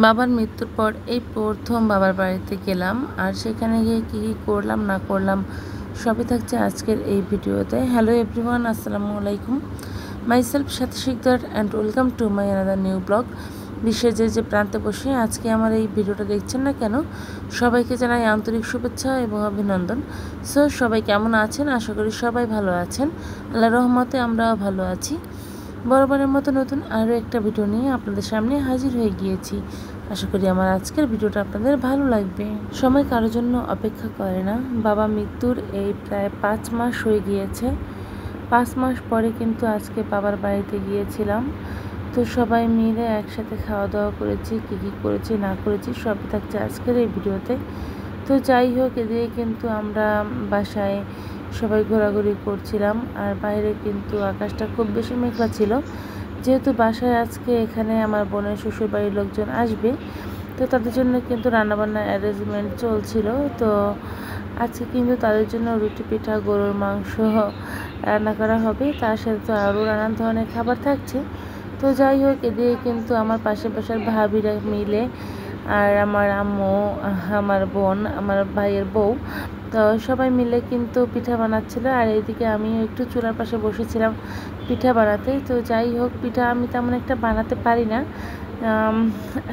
বাবার মৃত্যুর পর এই প্রথম বাবার বাড়িতে গেলাম, আর সেখানে গিয়ে কী কী করলাম না করলাম সবই থাকছে আজকের এই ভিডিওতে। হ্যালো এভরিওয়ান, আসসালামু আলাইকুম। Myself Sathi Sikdar and welcome to my another new blog. বিশ্বের যে প্রান্তে বসে আজকে আমার এই ভিডিওটা দেখছেন না কেন, সবাইকে জানাই আন্তরিক শুভেচ্ছা এবং অভিনন্দন। সো সবাই কেমন আছেন? আশা করি সবাই ভালো আছেন। আল্লাহর রহমতে আমরাও ভালো আছি। বরাবরের মতো নতুন আরও একটা ভিডিও নিয়ে আপনাদের সামনে হাজির হয়ে গিয়েছি। আশা করি আমার আজকের ভিডিওটা আপনাদের ভালো লাগবে। সময় কারোর জন্য অপেক্ষা করে না। বাবা মৃত্যুর এই প্রায় 5 মাস হয়ে গিয়েছে। 5 মাস পরে কিন্তু আজকে বাবার বাড়িতে গিয়েছিলাম। তো সবাই মিলে একসাথে খাওয়া দাওয়া করেছি, কী কী করেছি না করেছি সবই থাকছে আজকের এই ভিডিওতে। তো যাই হোক, এদিকে কিন্তু আমরা বাসায় সবাই ঘোরাঘুরি করছিলাম, আর বাইরে কিন্তু আকাশটা খুব বেশি মেঘলা ছিল। যেহেতু বাসায় আজকে এখানে আমার বোনের শ্বশুরবাড়ির লোকজন আসবে, তো তাদের জন্য কিন্তু রান্নাবান্নার অ্যারেঞ্জমেন্ট চলছিল। তো আজকে কিন্তু তাদের জন্য রুটি পিঠা গরুর মাংস রান্না করা হবে, তার সাথে তো আরও নানান ধরনের খাবার থাকছে। তো যাই হোক, এদিকে কিন্তু আমার পাশে পাশের ভাবিরা মিলে, আর আমার আম্মু, আমার বোন, আমার ভাইয়ের বউ, তো সবাই মিলে কিন্তু পিঠা বানাচ্ছিল। আর এইদিকে আমিও একটু চুলার পাশে বসেছিলাম পিঠা বানাতে। তো যাই হোক, পিঠা আমি তেমন একটা বানাতে পারি না।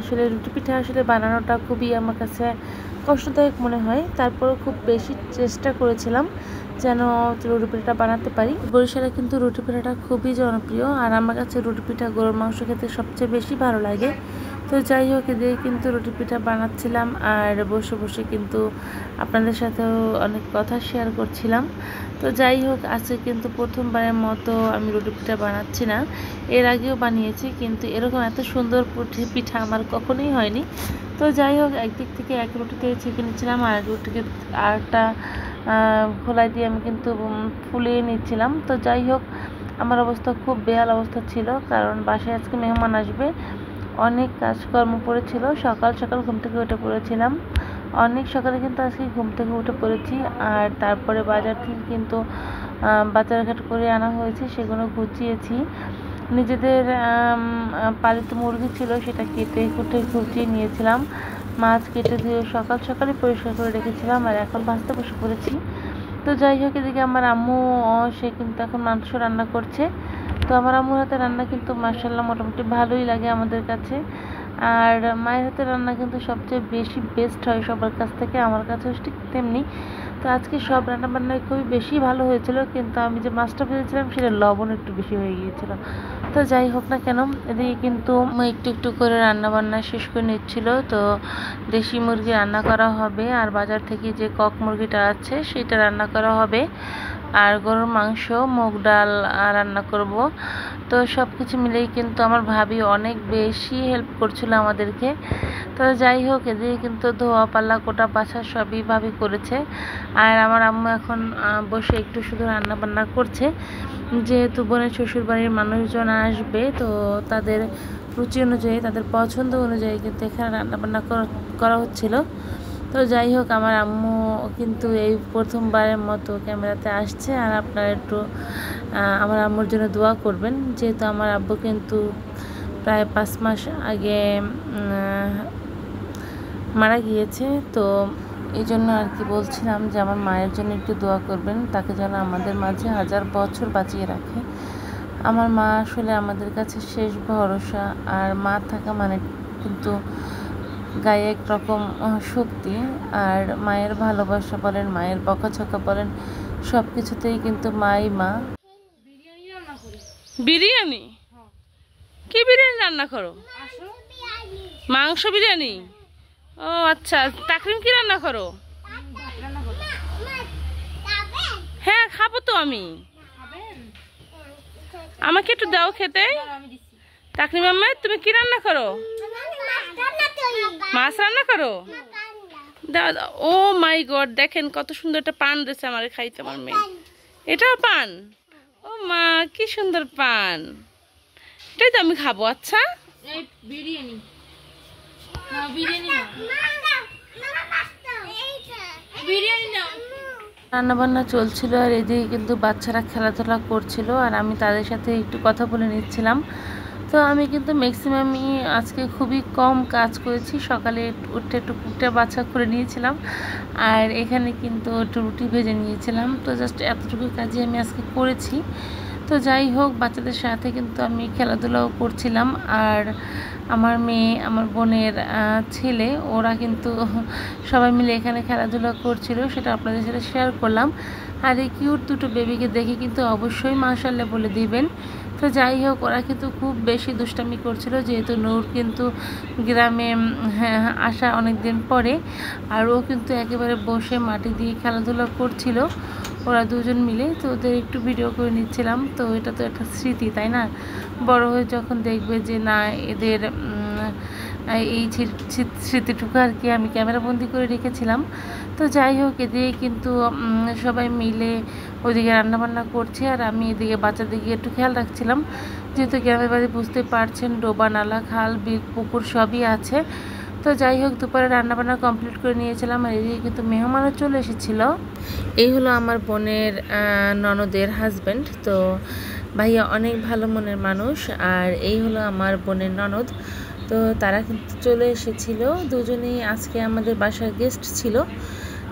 আসলে রুটি পিঠা আসলে বানানোটা খুবই আমার কাছে কষ্টদায়ক মনে হয়। তারপরেও খুব বেশি চেষ্টা করেছিলাম যেন রুটি পিঠাটা বানাতে পারি। বরিশালে কিন্তু রুটি পিঠাটা খুবই জনপ্রিয়, আর আমার কাছে রুটি পিঠা গরুর মাংস খেতে সবচেয়ে বেশি ভালো লাগে। তো যাই হোক, এদিকে কিন্তু রুটি পিঠা বানাচ্ছিলাম, আর বসে বসে কিন্তু আপনাদের সাথেও অনেক কথা শেয়ার করছিলাম। তো যাই হোক, আজকে কিন্তু প্রথমবারের মতো আমি রুটি পিঠা বানাচ্ছি না। এর আগেও বানিয়েছি, কিন্তু এরকম এত সুন্দর পিঠা আমার কখনোই হয়নি। তো যাই হোক, একদিক থেকে এক রুটিতে ছেঁকে নিচ্ছিলাম, আর এক রুটিকে আরটা খোলাই দিয়ে আমি কিন্তু ফুলিয়ে নিচ্ছিলাম। তো যাই হোক, আমার অবস্থা খুব বেহাল অবস্থা ছিল, কারণ বাসায় আজকে মেহমান আসবে। অনেক কাজকর্ম পড়েছিল, সকাল সকাল ঘুম থেকে উঠে পড়েছিলাম। অনেক সকালে কিন্তু আজকে ঘুম থেকে উঠে পড়েছি, আর তারপরে বাজার থেকে কিন্তু বাজারঘাট করে আনা হয়েছে, সেগুলো গুছিয়েছি। নিজেদের পালিত মুরগি ছিল, সেটা কেটে কুটে গুছিয়ে নিয়েছিলাম। মাছ কেটে ধুয়ে সকাল সকালই পরিষ্কার করে রেখেছিলাম, আর এখন ভাজতে বসে পড়েছি। তো যাই হোক, এদিকে আমার আম্মু, সে কিন্তু এখন মাংস রান্না করছে। তো আমার আম্মুর হাতে রান্না কিন্তু মাশাআল্লাহ মোটামুটি ভালোই লাগে আমাদের কাছে। আর মায়ের হাতে রান্না কিন্তু সবচেয়ে বেশি বেস্ট হয় সবার কাছ থেকে, আমার কাছেও ঠিক তেমনি। তো আজকে সব রান্নাবান্নায় খুবই বেশি ভালো হয়েছিল, কিন্তু আমি যে মাছটা ভেজেছিলাম সেটা লবণ একটু বেশি হয়ে গিয়েছিল। তো যাই হোক না কেন, এদিকে কিন্তু একটু একটু করে রান্নাবান্না শেষ করে নিচ্ছিল। তো দেশি মুরগি রান্না করা হবে, আর বাজার থেকে যে কক মুরগিটা আছে সেটা রান্না করা হবে, আর গরুর মাংস, মুগ ডাল রান্না করব। তো সব কিছু মিলেই কিন্তু আমার ভাবি অনেক বেশি হেল্প করছিল আমাদেরকে। তো যাই হোক, এদিকে কিন্তু ধোয়া পাল্লা কোটা বাছা সবই ভাবি করেছে, আর আমার আম্মু এখন বসে একটু শুধু রান্না বান্না করছে। যেহেতু বোনের শ্বশুরবাড়ির মানুষজন আসবে, তো তাদের রুচি অনুযায়ী, তাদের পছন্দ অনুযায়ী কিন্তু এখানে রান্নাবান্না করা হচ্ছিল। তো যাই হোক, আমার আম্মু কিন্তু এই প্রথমবারের মতো ক্যামেরাতে আসছে, আর আপনারা একটু আমার আম্মুর জন্য দোয়া করবেন। যেহেতু আমার আব্বু কিন্তু প্রায় 5 মাস আগে মারা গিয়েছে, তো এই জন্য আর কি বলছিলাম যে আমার মায়ের জন্য একটু দোয়া করবেন, তাকে যেন আমাদের মাঝে 1000 বছর বাঁচিয়ে রাখে। আমার মা আসলে আমাদের কাছে শেষ ভরসা, আর মা থাকা মানে কিন্তু গায়ে একরকম শক্তি। আর মায়ের ভালোবাসা বলেন, মায়ের বকাঝকা বলেন, সব কিছুতেই কিন্তু মাই মা। বিরিয়ানি? কি বিরিয়ানি রান্না করো? মাংস বিরিয়ানি? ও আচ্ছা। তাকরিম কি রান্না করো? হ্যাঁ, খাবো তো আমি। আমাকে একটু দাও খেতে। তাকরিম আহমেদ, তুমি কি রান্না করো? মাছ রান্না করো? দাও দাও। ও মাই গড, দেখেন কত সুন্দর একটা পান দিয়েছে আমার খাইতে আমার মেয়ে। এটাও পান? ও মা, কি সুন্দর পান! এটাই তো আমি খাবো। আচ্ছা, বিরিয়ানি রান্নাবান্না চলছিল, আর এদিকে কিন্তু বাচ্চারা খেলাধুলা করছিল, আর আমি তাদের সাথে একটু কথা বলে নিচ্ছিলাম। তো তো আমি কিন্তু ম্যাক্সিমামই আজকে খুবই কম কাজ করেছি। সকালে উঠে একটু কুকটা বাছা করে নিয়েছিলাম, আর এখানে কিন্তু একটু রুটি ভেজে নিয়েছিলাম। তো জাস্ট এতটুকু কাজই আমি আজকে করেছি। তো যাই হোক, বাচ্চাদের সাথে কিন্তু আমি খেলাধুলাও করছিলাম, আর আমার মেয়ে, আমার বোনের ছেলে, ওরা কিন্তু সবাই মিলে এখানে খেলাধুলা করছিল, সেটা আপনাদের সাথে শেয়ার করলাম। আর এই কিউট দুটো বেবিকে দেখে কিন্তু অবশ্যই মাশাআল্লাহ বলে দিবেন। তো যাই হোক, ওরা কিন্তু খুব বেশি দুষ্টামি করছিল, যেহেতু নূর কিন্তু গ্রামে আসা অনেক দিন পরে, আর ও কিন্তু একেবারে বসে মাটি দিয়ে খেলাধুলা করছিল ওরা দুজন মিলে। তো ওদের একটু ভিডিও করে নিচ্ছিলাম। তো এটা তো একটা স্মৃতি, তাই না? বড় হয়ে যখন দেখবে যে না, এদের এই স্মৃতিটুকু আর কি আমি ক্যামেরাবন্দি করে রেখেছিলাম। তো যাই হোক, এদিকে কিন্তু সবাই মিলে ওইদিকে রান্নাবান্না করছে, আর আমি এদিকে বাচ্চাদিকে একটু খেয়াল রাখছিলাম, যেহেতু গ্রামের বাড়ি বুঝতে পারছেন, ডোবা, নালা, খাল, বিল, পুকুর সবই আছে। তো যাই হোক, দুপুরে রান্নাবান্না কমপ্লিট করে নিয়েছিলাম, আর এদিকে কিন্তু মেহমানও চলে এসেছিলো। এই হলো আমার বোনের ননদের হাজব্যান্ড। তো ভাইয়া অনেক ভালো মনের মানুষ, আর এই হলো আমার বোনের ননদ। তো তারা কিন্তু চলে এসেছিল, দুজনেই আজকে আমাদের বাসার গেস্ট ছিল।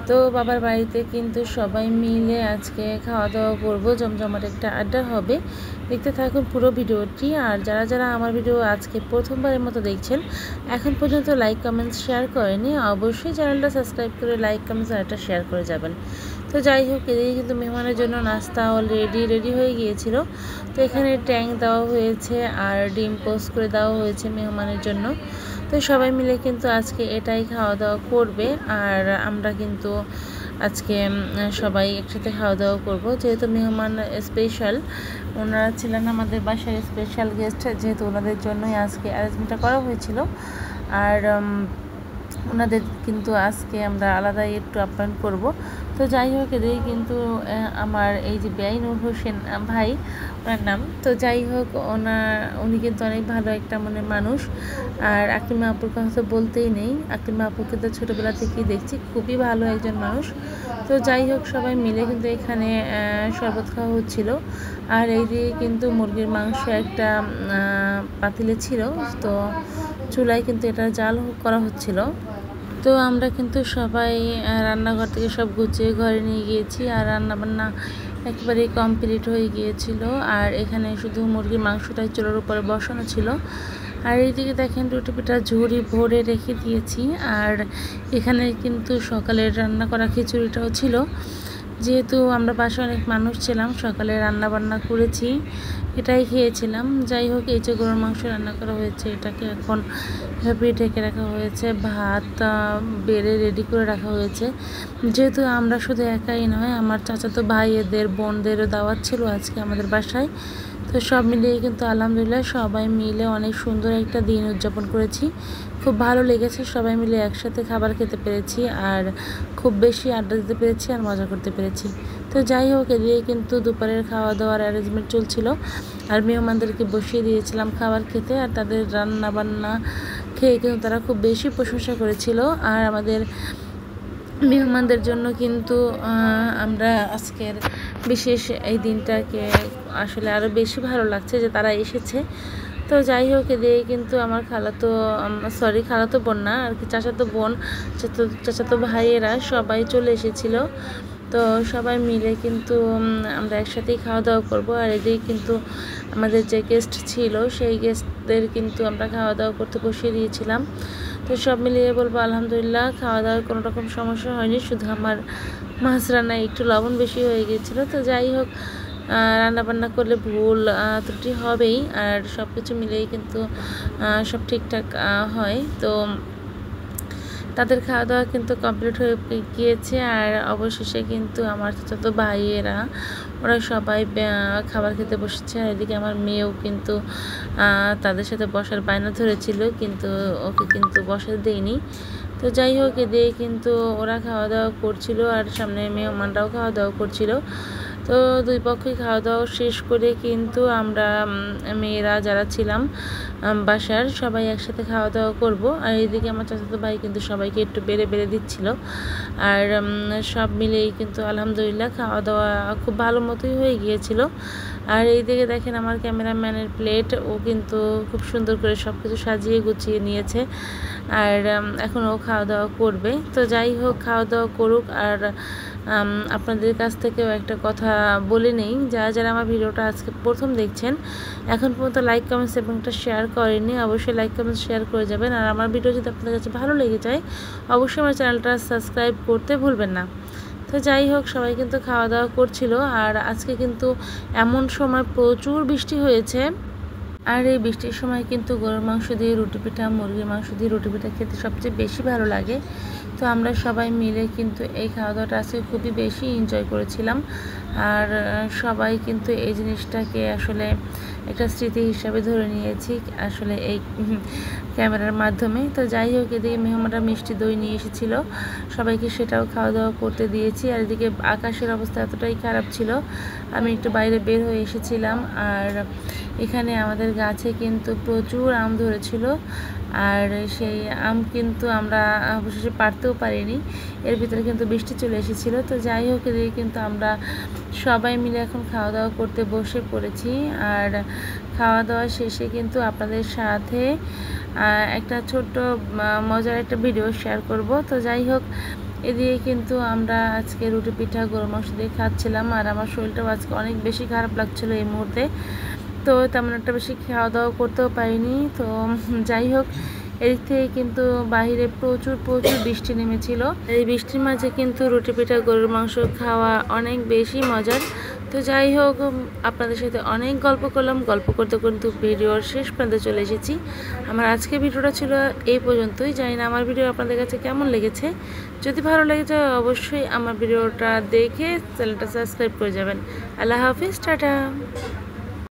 তো বাবার বাড়িতে কিন্তু সবাই মিলে আজকে খাওয়া দাওয়া করবো, জমজমাট একটা আড্ডা হবে। দেখতে থাকুন পুরো ভিডিওটি। আর যারা যারা আমার ভিডিও আজকে প্রথমবারের মতো দেখছেন, এখন পর্যন্ত লাইক কমেন্টস শেয়ার করেনি, অবশ্যই চ্যানেলটা সাবস্ক্রাইব করে লাইক কমেন্টস আর একটা শেয়ার করে যাবেন। তো যাই হোক, এদিকে কিন্তু মেহমানের জন্য নাস্তা অলরেডি রেডি হয়ে গিয়েছিল। তো এখানে ট্যাং দেওয়া হয়েছে আর ডিম পোস্ট করে দেওয়া হয়েছে মেহমানের জন্য। তো সবাই মিলে কিন্তু আজকে এটাই খাওয়া দাওয়া করবে, আর আমরা কিন্তু আজকে সবাই একসাথে খাওয়া দাওয়া করব, যেহেতু মেহমান স্পেশাল, ওনারা ছিলেন আমাদের বাসায় স্পেশাল গেস্ট, যেহেতু ওনাদের জন্যই আজকে অ্যারেঞ্জমেন্টটা করা হয়েছিল। আর ওনাদের কিন্তু আজকে আমরা আলাদাই একটু আপ্যায়ন করব। তো যাই হোক, এদিকে কিন্তু আমার এই যে বেআই নূর হোসেন ভাই, ওনার নাম। তো যাই হোক, উনি কিন্তু অনেক ভালো একটা মনের মানুষ। আর আকলিমা আপুর কথা তো বলতেই নেই, আকলিমা আপুকে তো ছোটোবেলা থেকেই দেখছি, খুবই ভালো একজন মানুষ। তো যাই হোক, সবাই মিলে কিন্তু এখানে শরবত খাওয়া হচ্ছিল। আর এই দিয়ে কিন্তু মুরগির মাংস একটা পাতিলে ছিল, তো চুলায় কিন্তু এটা জাল করা হচ্ছিল। তো আমরা কিন্তু সবাই রান্নাঘর থেকে সব গুছিয়ে ঘরে নিয়ে গিয়েছি, আর রান্নাবান্না একেবারেই কমপ্লিট হয়ে গিয়েছিল। আর এখানে শুধু মুরগির মাংসটাই চুলার উপরে বসানো ছিল। আর এইদিকে দেখেন রুটি পিঠা ঝুড়ি ভরে রেখে দিয়েছি। আর এখানে কিন্তু সকালের রান্না করা খিচুড়িটাও ছিল, যেহেতু আমরা বাসায় অনেক মানুষ ছিলাম, সকালে রান্না বান্না করেছি, এটাই খেয়েছিলাম। যাই হোক, এই যে গরুর মাংস রান্না করা হয়েছে, এটাকে এখন ভাবে ঢেকে রাখা হয়েছে, ভাত বেড়ে রেডি করে রাখা হয়েছে। যেহেতু আমরা শুধু একাই নয়, আমার চাচাতো ভাই, এদের বোনদেরও দাওয়াত ছিল আজকে আমাদের বাসায়। তো সব মিলিয়ে কিন্তু আলহামদুলিল্লাহ সবাই মিলে অনেক সুন্দর একটা দিন উদযাপন করেছি। খুব ভালো লেগেছে, সবাই মিলে একসাথে খাবার খেতে পেরেছি, আর খুব বেশি আড্ডা দিতে পেরেছি, আর মজা করতে পেরেছি। তো যাই হোক, এদিকে কিন্তু দুপুরের খাওয়া দাওয়ার অ্যারেঞ্জমেন্ট চলছিল, আর মেহমানদেরকে বসিয়ে দিয়েছিলাম খাবার খেতে। আর তাদের রান্না বান্না খেয়ে কিন্তু তারা খুব বেশি প্রশংসা করেছিল। আর আমাদের মেহমানদের জন্য কিন্তু আমরা আজকের বিশেষ এই দিনটাকে আসলে আরও বেশি ভালো লাগছে যে তারা এসেছে। তো যাই হোক, এদিকে কিন্তু আমার খালাতো বোন না আর কি, চাচাতো বোন, চাচাতো ভাইয়েরা সবাই চলে এসেছিল। তো সবাই মিলে কিন্তু আমরা একসাথেই খাওয়া দাওয়া করব। আর এদিকে কিন্তু আমাদের যে গেস্ট ছিল, সেই গেস্টদের কিন্তু আমরা খাওয়া দাওয়া করতে বসিয়ে দিয়েছিলাম। তো সব মিলিয়ে বলবো আলহামদুলিল্লাহ, খাওয়া দাওয়ার কোনো রকম সমস্যা হয়নি, শুধু আমার মাছ রান্নায় একটু লবণ বেশি হয়ে গিয়েছিলো। তো যাই হোক, রান্নাবান্না করলে ভুল ত্রুটি হবেই, আর সব কিছু মিলেই কিন্তু সব ঠিকঠাক হয়। তো তাদের খাওয়া দাওয়া কিন্তু কমপ্লিট হয়ে গিয়েছে। আর অবশেষে কিন্তু আমার যত ভাইয়েরা, ওরা সবাই খাবার খেতে বসেছে। আর এদিকে আমার মেয়েও কিন্তু তাদের সাথে বসার বায়না ধরেছিল, কিন্তু ওকে কিন্তু বসাতে দেয়নি। তো যাই হোক, এদিকে কিন্তু ওরা খাওয়া দাওয়া করছিল, আর সামনে মেহমানরাও খাওয়া দাওয়া করছিল। তো দুই পক্ষই খাওয়া দাওয়া শেষ করে কিন্তু আমরা মেয়েরা যারা ছিলাম বাসার, সবাই একসাথে খাওয়া দাওয়া করব। আর এইদিকে আমার চাচাতো ভাই কিন্তু সবাইকে একটু বেড়ে বেড়ে দিচ্ছিল। আর সব মিলেই কিন্তু আলহামদুলিল্লাহ খাওয়া দাওয়া খুব ভালো মতোই হয়ে গিয়েছিল। আর এইদিকে দেখেন আমার ক্যামেরাম্যানের প্লেট, ও কিন্তু খুব সুন্দর করে সব কিছু সাজিয়ে গুছিয়ে নিয়েছে। আর এখন ও খাওয়া দাওয়া করবে। তো যাই হোক, খাওয়া দাওয়া করুক। আর আপনাদের কাছ থেকেও একটা কথা বলে নেই, যারা আমার ভিডিওটা আজকে প্রথম দেখছেন, এখন পর্যন্ত লাইক কমেন্টস এবং একটা শেয়ার করেনি, অবশ্যই লাইক কমেন্টস শেয়ার করে যাবেন। আর আমার ভিডিও যদি আপনাদের কাছে ভালো লেগে যায়, অবশ্যই আমার চ্যানেলটা সাবস্ক্রাইব করতে ভুলবেন না। তো যাই হোক, সবাই কিন্তু খাওয়া দাওয়া করছিল। আর আজকে কিন্তু এমন সময় প্রচুর বৃষ্টি হয়েছে। আর এই বৃষ্টির সময় কিন্তু গরুর মাংস দিয়ে রুটি পিঠা, মুরগির মাংস দিয়ে রুটি পিঠা খেতে সবচেয়ে বেশি ভালো লাগে। তো আমরা সবাই মিলে কিন্তু এই খাওয়া দাওয়াটা আজকে খুবই বেশি এনজয় করেছিলাম। আর সবাই কিন্তু এই জিনিসটাকে আসলে একটা স্মৃতি হিসাবে ধরে নিয়েছি আসলে এই ক্যামেরার মাধ্যমে। তো যাই হোক, এদিকে মেহমানরা মিষ্টি দই নিয়ে এসেছিলো, সবাইকে সেটাও খাওয়া দাওয়া করতে দিয়েছি। আর এদিকে আকাশের অবস্থা এতটাই খারাপ ছিল, আমি একটু বাইরে বের হয়ে এসেছিলাম। আর এখানে আমাদের গাছে কিন্তু প্রচুর আম ধরেছিল। আর সেই আম কিন্তু আমরা অবশেষে পারতেও পারিনি, এর ভিতরে কিন্তু বৃষ্টি চলে এসেছিলো। তো যাই হোক, এদিকে কিন্তু আমরা সবাই মিলে এখন খাওয়া দাওয়া করতে বসে পড়েছি। আর খাওয়া দাওয়া শেষে কিন্তু আপনাদের সাথে একটা ছোট্ট মজার একটা ভিডিও শেয়ার করব। তো যাই হোক, এদিকে কিন্তু আমরা আজকে রুটি পিঠা গরুর মাংস দিয়ে খাচ্ছিলাম। আর আমার শরীরটাও আজকে অনেক বেশি খারাপ লাগছিলো এই মুহূর্তে, তো তেমন একটা বেশি খাওয়া দাওয়া করতেও পারিনি। তো যাই হোক, এদিক থেকে কিন্তু বাহিরে প্রচুর বৃষ্টি নেমেছিল। এই বৃষ্টির মাঝে কিন্তু রুটি পিঠা গরুর মাংস খাওয়া অনেক বেশি মজার। তো যাই হোক, আপনাদের সাথে অনেক গল্প করলাম, গল্প করতে কিন্তু ভিডিওর শেষ প্রান্তে চলে এসেছি। আমার আজকে ভিডিওটা ছিল এই পর্যন্তই। জানি না আমার ভিডিও আপনাদের কাছে কেমন লেগেছে। যদি ভালো লেগেছে অবশ্যই আমার ভিডিওটা দেখে চ্যানেলটা সাবস্ক্রাইব করে যাবেন। আল্লাহ হাফিজ, টাটা।